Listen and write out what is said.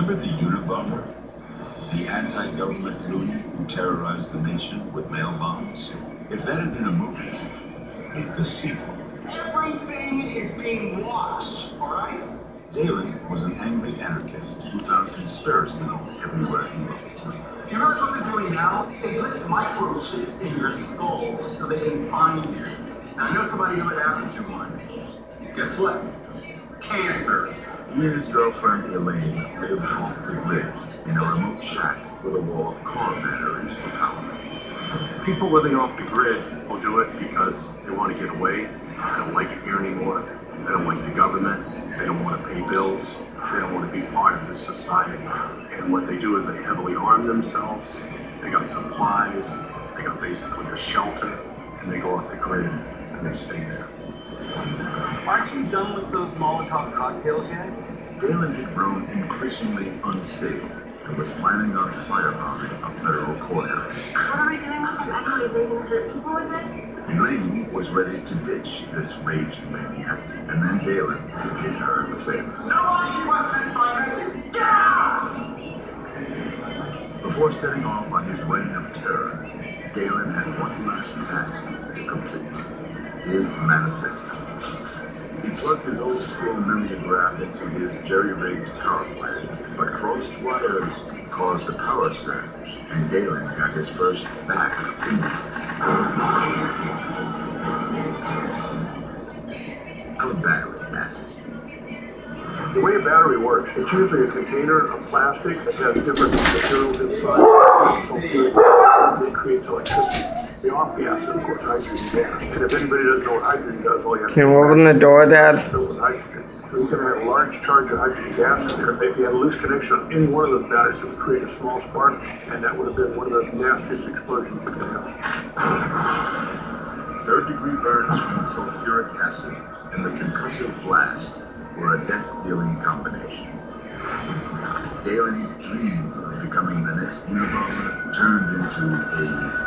Remember the Unabomber? The anti-government loony who terrorized the nation with mail bombs? If that had been a movie, make the sequel. Everything is being watched, all right? Dalen was an angry anarchist who found conspiracy everywhere he looked. You notice what they're doing now? They put microchips in your skull so they can find you. Now, I know somebody who it happened to once. Guess what? Cancer. He and his girlfriend Elaine lived off the grid in a remote shack with a wall of car batteries for power. People living off the grid will do it because they want to get away. They don't like it here anymore. They don't like the government. They don't want to pay bills. They don't want to be part of this society. And what they do is they heavily arm themselves. They got supplies. They got basically a shelter. And they go off the grid and they stay there. Aren't you done with those Molotov cocktails yet? Dalen had grown increasingly unstable and was planning on firebombing a federal courthouse. What are we doing with them anyways? Are we gonna hurt people with this? Elaine was ready to ditch this raging maniac, and then Dalen did her the favor. Nobody questions my methods. Get out! Before setting off on his reign of terror, Dalen had one last task to complete: his manifesto. He plugged his old-school mimeograph into his jerry-rigged power plant, but crossed wires caused a power surge, and Dalen got his first bath innings of battery acid. The way a battery works, it's usually a container of plastic that has different materials inside. Sulfuric, it creates electricity. The off gas, of course, hydrogen gas. And if anybody doesn't know what hydrogen does, all you have to do Can you open the door, Dad? is fill it with hydrogen. So you can have a large charge of hydrogen gas in there. If you had a loose connection on any one of those batteries, it would create a small spark, and that would have been one of the nastiest explosions you could have. Third-degree burns from the sulfuric acid and the concussive blast were a death-dealing combination. Dalen's dream of becoming the next Unabomber turned into a